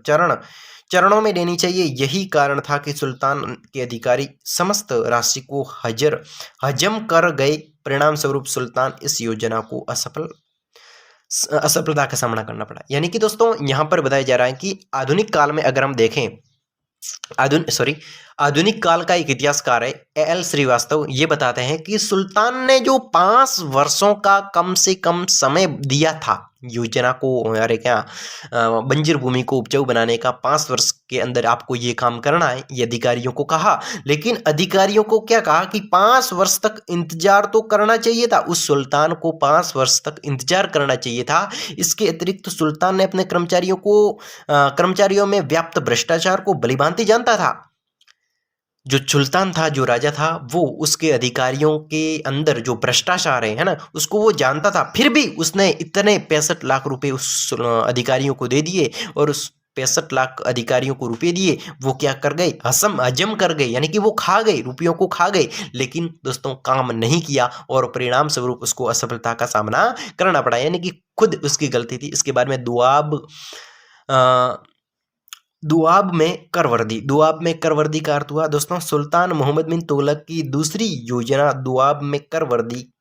चरणों में देनी चाहिए। यही कारण था कि सुल्तान के अधिकारी समस्त राशि को हजम कर गए। परिणाम स्वरूप सुल्तान इस योजना को असफलता का सामना करना पड़ा। यानी कि दोस्तों यहाँ पर बताया जा रहा है कि आधुनिक काल में अगर हम देखें, आधुनिक काल का एक इतिहासकार है एल श्रीवास्तव, ये बताते हैं कि सुल्तान ने जो 5 वर्षों का कम से कम समय दिया था योजना को, अरे क्या बंजर भूमि को उपजाऊ बनाने का, 5 वर्ष के अंदर आपको ये काम करना है, ये अधिकारियों को कहा। लेकिन अधिकारियों को क्या कहा कि 5 वर्ष तक इंतजार तो करना चाहिए था, उस सुल्तान को 5 वर्ष तक इंतजार करना चाहिए था। इसके अतिरिक्त सुल्तान ने अपने कर्मचारियों में व्याप्त भ्रष्टाचार को भलीभांति जानता था। जो सुल्तान था, जो राजा था, वो उसके अधिकारियों के अंदर जो भ्रष्टाचार है ना, उसको वो जानता था। फिर भी उसने इतने 65 लाख रुपए उस अधिकारियों को दे दिए, और उस 65 लाख अधिकारियों को रुपए दिए, वो क्या कर गए, हजम कर गए, यानी कि वो खा गए, रुपयों को खा गए। लेकिन दोस्तों काम नहीं किया, और परिणाम स्वरूप उसको असफलता का सामना करना पड़ा, यानी कि खुद उसकी गलती थी। इसके बाद में दुआब में कर वर्दी का अर्थ हुआ दोस्तों सुल्तान मोहम्मद बिन तुगलक की दूसरी योजना दुआब में कर वर्दी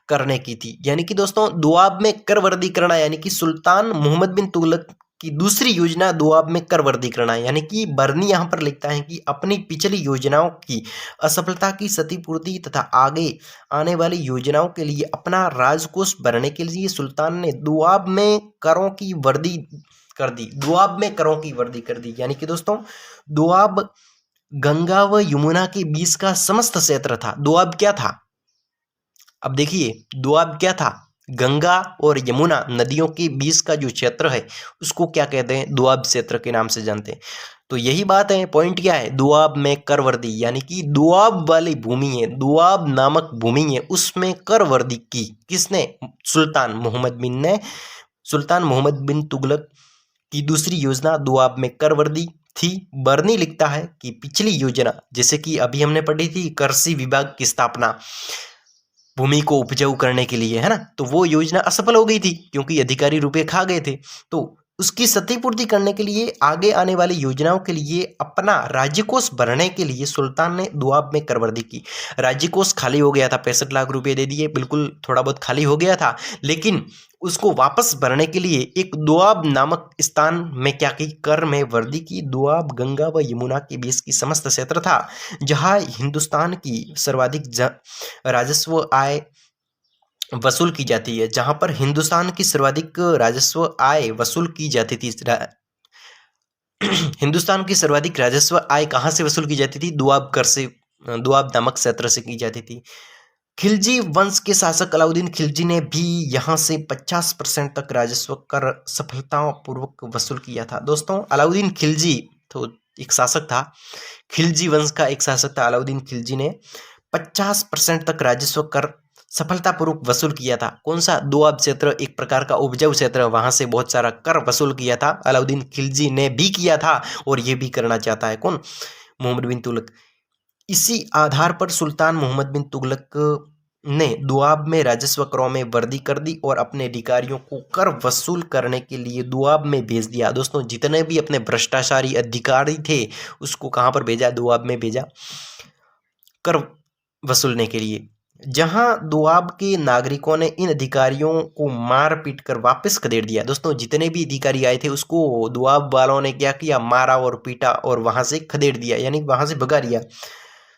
करने की थी। यानी कि दोस्तों दुआब में कर वर्दी करना, यानी कि सुल्तान मोहम्मद बिन तुगलक की दूसरी योजना दुआब में कर वर्दी करना, यानी कि बर्नी यहाँ पर लिखता है कि अपनी पिछली योजनाओं की असफलता की क्षतिपूर्ति तथा आगे आने वाली योजनाओं के लिए अपना राजकोष भरने के लिए सुल्तान ने दुआब में करों की वर्दी कर दी। दुआब में करों की वर्दी कर दी, यानी कि दोस्तों दुआब गंगा व यमुना के बीच का समस्त क्षेत्र था। दुआब क्या था, अब देखिए दुआब क्या था, गंगा और यमुना नदियों के बीच का जो क्षेत्र है उसको क्या कहते हैं, दुआब क्षेत्र के नाम से जानते हैं। तो यही बात है, पॉइंट क्या है, दुआब में कर वर्दी, यानी कि दुआब वाली भूमि है, दुआब नामक भूमि है, उसमें कर वर्दी की किसने, सुल्तान मोहम्मद बिन तुगलक की दूसरी योजना दुआब में कर वर्दी थी। बर्नी लिखता है कि पिछली योजना, जैसे कि अभी हमने पढ़ी थी कृषि विभाग की स्थापना भूमि को उपजाऊ करने के लिए, है ना, तो वो योजना असफल हो गई थी क्योंकि अधिकारी रुपए खा गए थे। तो उसकी क्षतिपूर्ति करने के लिए आगे आने वाली योजनाओं के लिए अपना राज्यकोष भरने के लिए सुल्तान ने दुआब में करवर्दी की। राज्यकोष खाली हो गया था, 65 लाख रुपए दे दिए, बिल्कुल थोड़ा बहुत खाली हो गया था, लेकिन उसको वापस भरने के लिए एक दुआब नामक स्थान में क्या की, कर में वर्दी की। दुआब गंगा व यमुना के बीच की समस्त क्षेत्र था जहां हिंदुस्तान की सर्वाधिक राजस्व आय वसूल की जाती है, जहां पर हिंदुस्तान की सर्वाधिक राजस्व आय वसूल की जाती थी। हिंदुस्तान की सर्वाधिक राजस्व आय कहां से वसूल की जाती थी, दुआब कर से, दुआब नामक क्षेत्र से की जाती थी। खिलजी वंश के शासक अलाउद्दीन खिलजी ने भी यहां से 50% तक राजस्व कर सफलतापूर्वक वसूल किया था। दोस्तों अलाउद्दीन खिलजी तो एक शासक था, खिलजी वंश का एक शासक था अलाउद्दीन खिलजी ने 50% तक राजस्व कर सफलतापूर्वक वसूल किया था। कौन सा, दुआब क्षेत्र, एक प्रकार का उपजाऊ क्षेत्र, वहां से बहुत सारा कर वसूल किया था। अलाउद्दीन खिलजी ने भी किया था और ये भी करना चाहता है कौन, मोहम्मद बिन तुगलक। इसी आधार पर सुल्तान मोहम्मद बिन तुगलक ने दुआब में राजस्व करों में वृद्धि कर दी और अपने अधिकारियों को कर वसूल करने के लिए दुआब में भेज दिया। दोस्तों जितने भी अपने भ्रष्टाचारी अधिकारी थे उसको कहां पर भेजा, दुआब में भेजा कर वसूलने के लिए। जहां दुआब के नागरिकों ने इन अधिकारियों को मार पीट कर वापस खदेड़ दिया। दोस्तों जितने भी अधिकारी आए थे उसको दुआब वालों ने क्या किया, मारा और पीटा और वहां से खदेड़ दिया, यानी वहां से भगा दिया।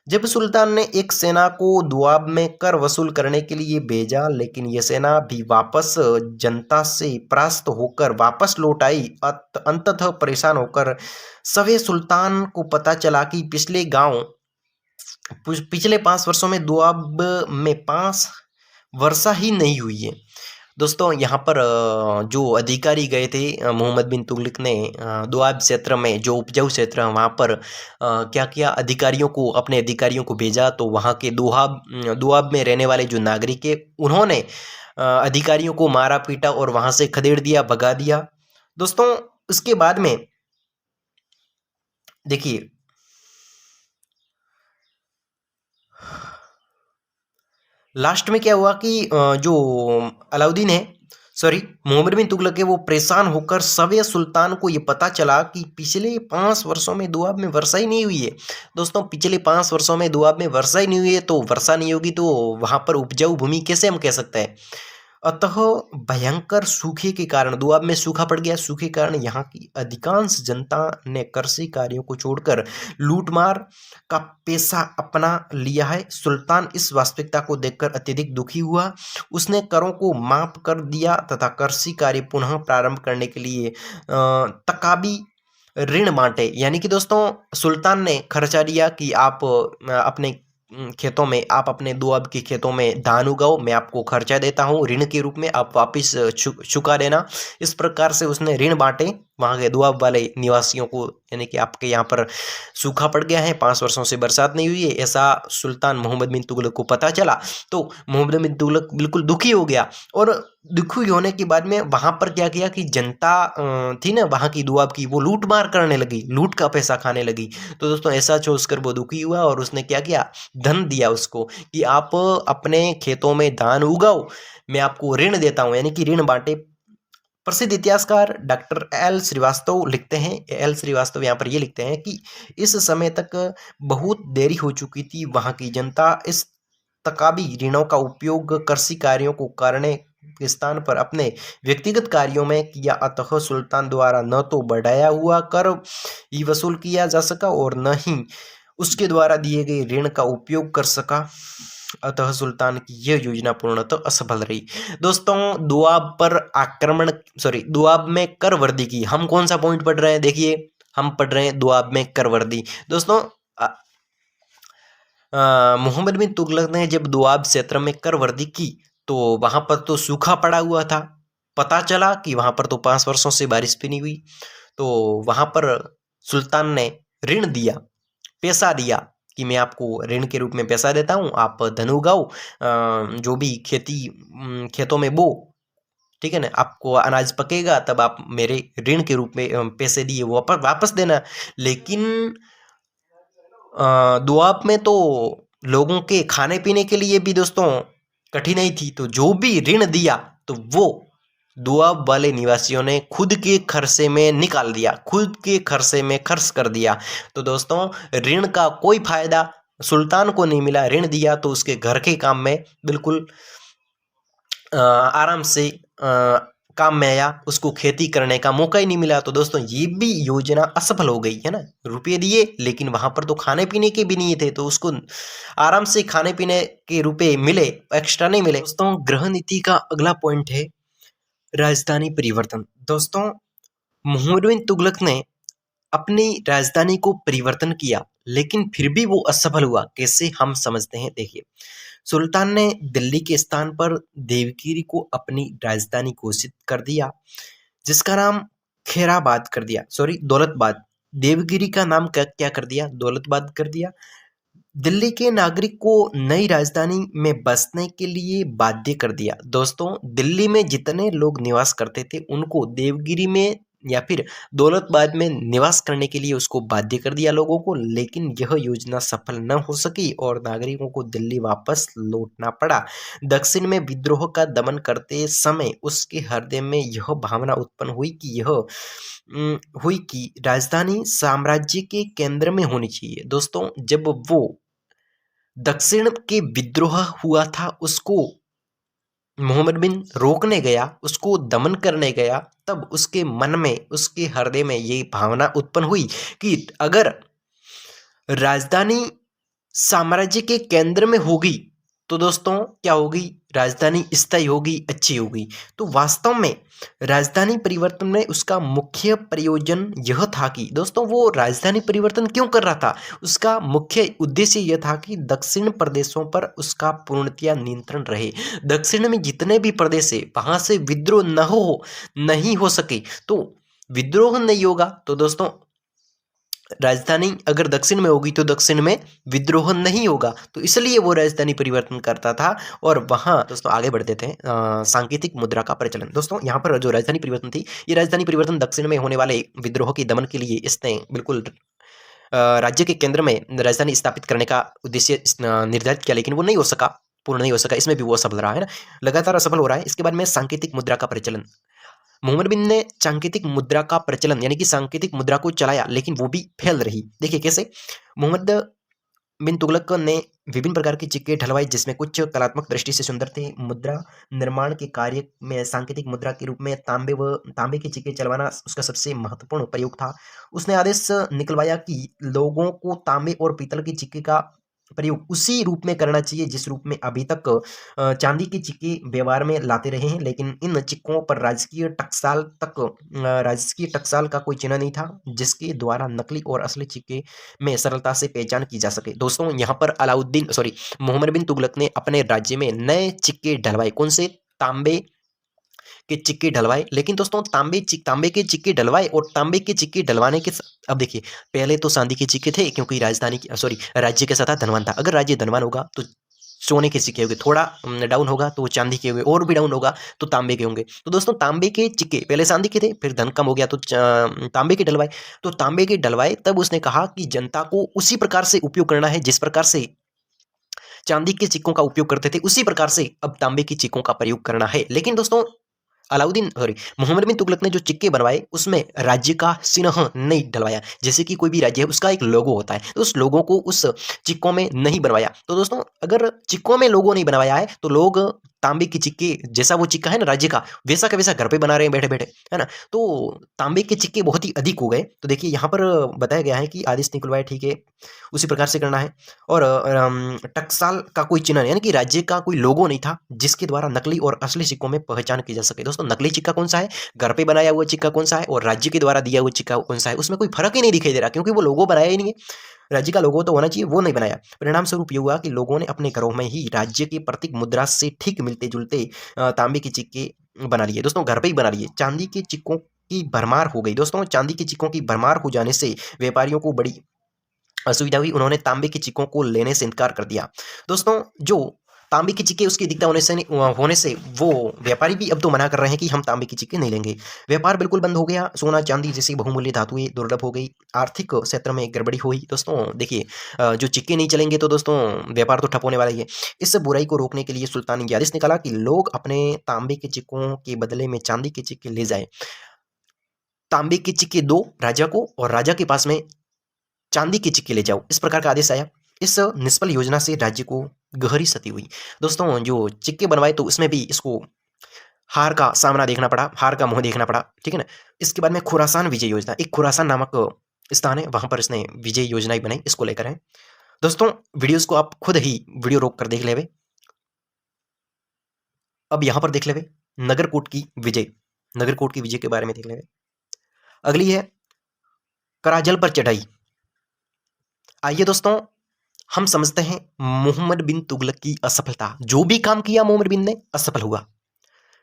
जब सुल्तान ने एक सेना को दुआब में कर वसूल करने के लिए भेजा, लेकिन यह सेना भी वापस जनता से परास्त होकर वापस लौट आई। अंततः परेशान होकर सवे सुल्तान को पता चला कि पिछले 5 वर्षों में दुआब में 5 वर्षा ही नहीं हुई है। दोस्तों यहाँ पर जो अधिकारी गए थे मोहम्मद बिन तुगलक ने दुआब क्षेत्र में, जो उपजाऊ क्षेत्र है वहाँ पर क्या किया, अपने अधिकारियों को भेजा। तो वहाँ के दुआब में रहने वाले जो नागरिक है उन्होंने अधिकारियों को मारा पीटा और वहाँ से खदेड़ दिया, भगा दिया। दोस्तों उसके बाद में देखिए लास्ट में क्या हुआ कि जो अलाउद्दीन है, सॉरी मोहम्मद बिन तुगलक है, वो परेशान होकर सवे सुल्तान को ये पता चला कि पिछले 5 वर्षों में दुआब में वर्षा ही नहीं हुई है। दोस्तों पिछले 5 वर्षों में दुआब में वर्षा ही नहीं हुई है, तो वर्षा नहीं होगी तो वहाँ पर उपजाऊ भूमि कैसे हम कह सकते हैं। अतः भयंकर सूखे के कारण दुआब में सूखा पड़ गया। सूखे के कारण यहाँ की अधिकांश जनता ने कृषि कार्यों को छोड़कर लूटमार का पेशा अपना लिया है। सुल्तान इस वास्तविकता को देखकर अत्यधिक दुखी हुआ। उसने करों को माफ कर दिया तथा कृषि कार्य पुनः प्रारंभ करने के लिए तकाबी ऋण बांटे। यानी कि दोस्तों सुल्तान ने खर्चा दिया कि आप अपने खेतों में, आप अपने दुआब के खेतों में धान उगाओ, मैं आपको खर्चा देता हूँ ऋण के रूप में, आप वापस चुका देना। इस प्रकार से उसने ऋण बांटे वहाँ के दुआब वाले निवासियों को, यानी कि आपके यहाँ पर सूखा पड़ गया है, 5 वर्षों से बरसात नहीं हुई है, ऐसा सुल्तान मोहम्मद बिन तुगलक को पता चला। तो मोहम्मद बिन तुगलक बिल्कुल दुखी हो गया, और दुखी होने के बाद में वहाँ पर क्या किया कि जनता थी ना वहाँ की दुआब की, वो लूट मार करने लगी, लूट का पैसा खाने लगी। तो दोस्तों ऐसा सोचकर वो दुखी हुआ, और उसने क्या किया, धन दिया उसको कि आप अपने खेतों में धान उगाओ, मैं आपको ऋण देता हूँ, यानी कि ऋण बांटे। प्रसिद्ध इतिहासकार डॉक्टर एल श्रीवास्तव लिखते हैं, एल श्रीवास्तव यहाँ पर ये लिखते हैं कि इस समय तक बहुत देरी हो चुकी थी, वहाँ की जनता इस तकाबी ऋणों का उपयोग कृषि कार्यों को करने के स्थान पर अपने व्यक्तिगत कार्यों में किया, अतः सुल्तान द्वारा न तो बढ़ाया हुआ कर ही वसूल किया जा सका और न ही उसके द्वारा दिए गए ऋण का उपयोग कर सका, अतः सुल्तान की यह योजना पूर्णतः असफल रही। दोस्तों दुआब पर आक्रमण, दुआब में कर वर्दी की, हम कौन सा पॉइंट पढ़ रहे हैं, देखिए हम पढ़ रहे हैं दुआब में कर वर्दी। दोस्तों मोहम्मद बिन तुगलक ने जब दुआब क्षेत्र में कर वर्दी की तो वहां पर तो सूखा पड़ा हुआ था, पता चला कि वहां पर तो 5 वर्षों से बारिश भी नहीं हुई। तो वहां पर सुल्तान ने ऋण दिया, पैसा दिया कि मैं आपको ऋण के रूप में पैसा देता हूँ, आप धन उगाओ, जो भी खेतों में बो, ठीक है ना, आपको अनाज पकेगा तब आप मेरे ऋण के रूप में पैसे दिए वो वापस देना। लेकिन दुआब में तो लोगों के खाने पीने के लिए भी दोस्तों कठिनाई थी, तो जो भी ऋण दिया तो वो दुआब वाले निवासियों ने खुद के खर्चे में निकाल दिया, खुद के खर्चे में खर्च कर दिया। तो दोस्तों ऋण का कोई फायदा सुल्तान को नहीं मिला, ऋण दिया तो उसके घर के काम में बिल्कुल आराम से काम में आया, उसको खेती करने का मौका ही नहीं मिला। तो दोस्तों ये भी योजना असफल हो गई है ना, रुपये दिए लेकिन वहां पर तो खाने पीने के भी नहीं थे, तो उसको आराम से खाने पीने के रुपए मिले, एक्स्ट्रा नहीं मिले। दोस्तों गृह नीति का अगला पॉइंट है राजधानी परिवर्तन। दोस्तों मोहम्मद बिन तुगलक ने अपनी राजधानी को परिवर्तन किया, लेकिन फिर भी वो असफल हुआ। कैसे, हम समझते हैं, देखिए सुल्तान ने दिल्ली के स्थान पर देवगिरी को अपनी राजधानी घोषित कर दिया, जिसका नाम खैराबाद कर दिया, दौलतबाद। देवगिरी का नाम क्या कर दिया, दौलतबाद कर दिया। दिल्ली के नागरिक को नई राजधानी में बसने के लिए बाध्य कर दिया। दोस्तों दिल्ली में जितने लोग निवास करते थे उनको देवगिरी में या फिर दौलतबाद में निवास करने के लिए उसको बाध्य कर दिया लोगों को, लेकिन यह योजना सफल न हो सकी और नागरिकों को दिल्ली वापस लौटना पड़ा। दक्षिण में विद्रोह का दमन करते समय उसके हृदय में यह भावना उत्पन्न हुई कि राजधानी साम्राज्य के केंद्र में होनी चाहिए। दोस्तों जब वो दक्षिण के विद्रोह हुआ था उसको मोहम्मद बिन रोकने गया, उसको दमन करने गया, तब उसके मन में, उसके हृदय में ये भावना उत्पन्न हुई कि अगर राजधानी साम्राज्य के केंद्र में होगी तो दोस्तों क्या होगी, राजधानी स्थायी होगी, अच्छी होगी। तो वास्तव में राजधानी परिवर्तन में उसका मुख्य प्रयोजन यह था कि दोस्तों वो राजधानी परिवर्तन क्यों कर रहा था, उसका मुख्य उद्देश्य यह था कि दक्षिण प्रदेशों पर उसका पूर्णतया नियंत्रण रहे। दक्षिण में जितने भी प्रदेश है वहां से विद्रोह नहीं हो सके। तो विद्रोह नहीं होगा तो दोस्तों राजधानी अगर दक्षिण में होगी तो दक्षिण में विद्रोह नहीं होगा, तो इसलिए वो राजधानी परिवर्तन करता था। और वहाँ दोस्तों आगे बढ़ते थे, सांकेतिक मुद्रा का प्रचलन। दोस्तों यहाँ पर जो राजधानी परिवर्तन थी, ये राजधानी परिवर्तन दक्षिण में होने वाले विद्रोह के दमन के लिए इसने बिल्कुल राज्य के केंद्र में राजधानी स्थापित करने का उद्देश्य निर्धारित किया, लेकिन वो नहीं हो सका, पूर्ण नहीं हो सका, इसमें भी वो असफल रहा है ना, लगातार असफल हो रहा है। इसके बाद में सांकेतिक मुद्रा का प्रचलन, मोहम्मद बिन ने सांकेतिक मुद्रा का प्रचलन यानी कि सांकेतिक मुद्रा को चलाया, लेकिन वो भी फेल रही। देखिए कैसे, मोहम्मद बिन तुगलक ने विभिन्न प्रकार के सिक्के ढलवाए जिसमें कुछ कलात्मक दृष्टि से सुंदर थे। मुद्रा निर्माण के कार्य में सांकेतिक मुद्रा के रूप में तांबे के सिक्के चलवाना उसका सबसे महत्वपूर्ण प्रयोग था। उसने आदेश निकलवाया कि लोगों को तांबे और पीतल के सिक्के का प्रयोग उसी रूप में करना चाहिए जिस रूप में अभी तक चांदी के सिक्के व्यवहार में लाते रहे हैं, लेकिन इन सिक्कों पर राजकीय टकसाल का कोई चिन्ह नहीं था जिसके द्वारा नकली और असली सिक्के में सरलता से पहचान की जा सके। दोस्तों यहाँ पर मोहम्मद बिन तुगलक ने अपने राज्य में नए सिक्के ढलवाए, कौन से, तांबे के सिक्के ढलवाए, लेकिन दोस्तों तांबे के सिक्के ढलवाए और तांबे के सिक्के ढलवाने के अब देखिए, पहले तो चांदी के सिक्के थे क्योंकि राज्य कैसा था, धनवान था। अगर राज्य धनवान होगा तो सोने के सिक्के होंगे, थोड़ा डाउन होगा तो चांदी के होंगे, और भी डाउन होगा तो तांबे के होंगे। तो दोस्तों तांबे के सिक्के पहले चांदी के थे, फिर धन कम हो गया तो तांबे के डलवाए। तो तांबे के डलवाए, तब उसने कहा कि जनता को उसी प्रकार से उपयोग करना है जिस प्रकार से चांदी के सिक्कों का उपयोग करते थे, उसी प्रकार से अब तांबे के सिक्कों का प्रयोग करना है। लेकिन दोस्तों मोहम्मद बिन तुगलक ने जो सिक्के बनवाए उसमें राज्य का चिन्ह नहीं डलवाया। जैसे कि कोई भी राज्य है उसका एक लोगो होता है, तो उस लोगों को उस सिक्कों में नहीं बनवाया। तो दोस्तों अगर सिक्कों में लोगो नहीं बनवाया है तो लोग तांबे के सिक्के, जैसा वो सिक्का है ना राज्य का, वैसा का वैसा घर पे बना रहे हैं बैठे बैठे, है ना। तो तांबे के सिक्के बहुत ही अधिक हो गए। तो देखिए यहाँ पर बताया गया है कि आदेश निकलवाए, ठीक है, उसी प्रकार से करना है। और टकसाल का कोई चिन्ह नहीं, यानी कि राज्य का कोई लोगो नहीं था जिसके द्वारा नकली और असली सिक्कों में पहचान की जा सके। दोस्तों नकली सिक्का कौन सा है, घर पे बनाया हुआ सिक्का कौन सा है, और राज्य के द्वारा दिया हुआ सिक्का कौन सा है, उसमें कोई फर्क ही नहीं दिखाई दे रहा, क्योंकि वो लोगो बनाया ही नहीं है। राज्य का लोगो तो होना चाहिए, वो नहीं बनाया। परिणाम स्वरूप ये हुआ कि लोगों ने अपने घरों में ही राज्य की प्रतीक मुद्रा से ठीक मिलते जुलते तांबे के सिक्के बना लिए। दोस्तों घर पे ही बना लिए। चांदी के सिक्कों की भरमार हो गई। दोस्तों चांदी के सिक्कों की भरमार हो जाने से व्यापारियों को बड़ी असुविधा हुई। उन्होंने तांबे के सिक्कों को लेने से इनकार कर दिया। दोस्तों जो तांबे के सिक्के उसकी अधिकता होने से वो व्यापारी भी अब तो मना कर रहे हैं कि हम तांबे के सिक्के नहीं लेंगे। व्यापार बिल्कुल बंद हो गया। सोना चांदी जैसी बहुमूल्य धातुएं दुर्लभ हो गई। आर्थिक क्षेत्र में गड़बड़ी हुई। दोस्तों देखिए, जो सिक्के नहीं चलेंगे तो दोस्तों व्यापार तो ठप होने वाला ही है। इस बुराई को रोकने के लिए सुल्तान ने आदेश निकाला कि लोग अपने तांबे के सिक्कों के बदले में चांदी के सिक्के ले जाए। तांबे के सिक्के दो राजा को और राजा के पास में चांदी के सिक्के ले जाओ, इस प्रकार का आदेश आया। इस निष्फल योजना से राज्य को गहरी क्षति हुई। दोस्तों जो सिक्के बनवाए तो उसमें भी इसको हार का सामना देखना पड़ा, हार का मुंह देखना पड़ा, ठीक है ना। इसके बाद में खुरासान विजय योजना, एक खुरासान नामक स्थान है, वहां पर इसने विजय योजना ही बनाई, इसको लेकर है। दोस्तों वीडियोस को आप खुद ही वीडियो रोक कर देख लेवे। अब यहां पर देख लेवे नगरकोट की विजय, नगरकोट की विजय के बारे में देख लेवे। अगली है कराजल पर चढ़ाई। आइए दोस्तों हम समझते हैं मोहम्मद बिन तुगलक की असफलता। जो भी काम किया मोहम्मद बिन ने असफल हुआ,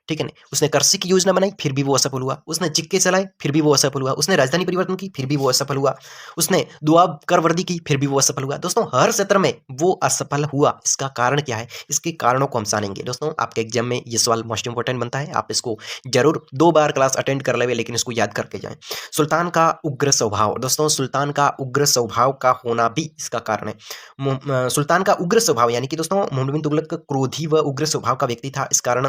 ठीक है ना। उसने करसी की योजना बनाई, फिर भी वो असफल हुआ। उसने सिक्के चलाए, फिर भी वो असफल हुआ। उसने राजधानी परिवर्तन की, फिर भी वो असफल हुआ। उसने दुआब करवर्दी की, फिर भी वो असफल हुआ। दोस्तों हर क्षेत्र में वो असफल हुआ। इसका कारण क्या है, इसके कारणों को हम जानेंगे। दोस्तों आपके एग्जाम में ये सवाल मोस्ट इंपोर्टेंट बनता है, आप इसको जरूर 2 बार क्लास अटेंड कर लेवे, लेकिन इसको याद करके जाएं। सुल्तान का उग्र स्वभाव। दोस्तों सुल्तान का उग्र स्वभाव का होना भी इसका कारण है। सुल्तान का उग्र स्वभाव यानी कि दोस्तों मोहम्मद बिन तुगलक क्रोधी व उग्र स्वभाव का व्यक्ति था। इस कारण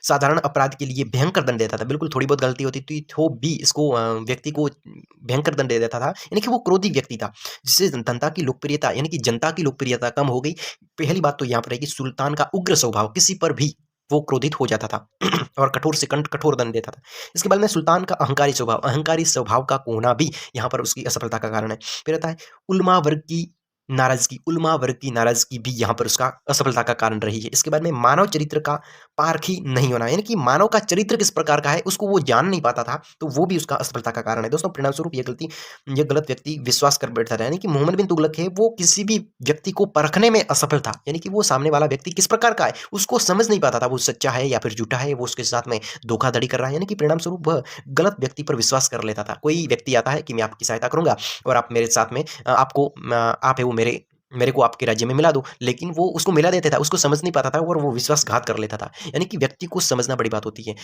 साधारण अपराध के लिए भयंकर दंड देता था। बिल्कुल थोड़ी बहुत गलती होती थी तो भी इसको व्यक्ति को भयंकर दंड दे देता था। यानी कि वो क्रोधी व्यक्ति था, जिससे जनता की लोकप्रियता यानी कि जनता की लोकप्रियता कम हो गई। पहली बात तो यहाँ पर है कि सुल्तान का उग्र स्वभाव, किसी पर भी वो क्रोधित हो जाता था और कठोर से कठोर दंड देता था। इसके बाद में सुल्तान का अहंकारी स्वभाव का होना भी यहाँ पर उसकी असफलता का कारण है। फिर आता है उलमा वर्ग की नाराजगी भी यहाँ पर उसका असफलता का कारण रही है। इसके बाद में मानव चरित्र का पारखी नहीं होना, यानी कि मानव का चरित्र किस प्रकार का है उसको वो जान नहीं पाता था, तो वो भी उसका असफलता का कारण है। दोस्तों परिणाम स्वरूप ये गलत व्यक्ति विश्वास कर बैठता था। यानी कि मोहम्मद बिन तुगलक है वो किसी भी व्यक्ति को परखने में असफल था। यानी कि वो सामने वाला व्यक्ति किस प्रकार का है उसको समझ नहीं पाता था, वो सच्चा है या फिर झूठा है, वो उसके साथ में धोखाधड़ी कर रहा है। यानी कि परिणाम स्वरूप वह गलत व्यक्ति पर विश्वास कर लेता था। कोई व्यक्ति आता है कि मैं आपकी सहायता करूंगा और आप मेरे साथ में आप है वो मेरे को आपके राज्य में मिला दो, लेकिन वो उसको मिला देता था, उसको समझ नहीं पाता था और वो विश्वासघात कर लेता था। यानी कि व्यक्ति को समझना बड़ी बात होती है।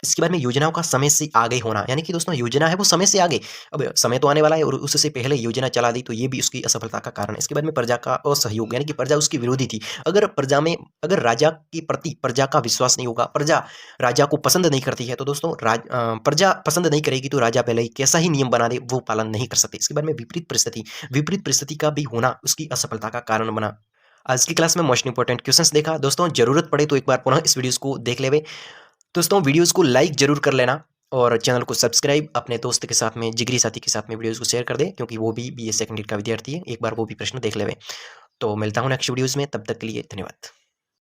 इसके बाद में योजनाओं का समय से आगे होना, यानी कि दोस्तों योजना है वो समय से आगे, अब समय तो आने वाला है और उससे पहले योजना चला दी, तो ये भी उसकी असफलता का कारण है। इसके बाद में प्रजा का असहयोग, यानी कि प्रजा उसकी विरोधी थी। अगर राजा के प्रति प्रजा का विश्वास नहीं होगा, प्रजा राजा को पसंद नहीं करती है, तो दोस्तों प्रजा पसंद नहीं करेगी तो राजा पहले ही कैसा ही नियम बना दे वो पालन नहीं कर सकते। इसके बाद में विपरीत परिस्थिति का भी होना उसकी असफलता का कारण बना। आज की क्लास में मोस्ट इंपोर्टेंट क्वेश्चंस देखा। दोस्तों जरूरत पड़े तो एक बार पुनः इस वीडियोस को देख लेवे। दोस्तों वीडियोस को लाइक जरूर कर लेना और चैनल को सब्सक्राइब अपने दोस्त के साथ में, जिगरी साथी के साथ में वीडियोस को शेयर कर दे, क्योंकि वो भी BA सेकंड ईयर का विद्यार्थी है। एक बार वो भी प्रश्न देख लेवे। तो मिलता हूँ नेक्स्ट वीडियोस में, तब तक के लिए धन्यवाद।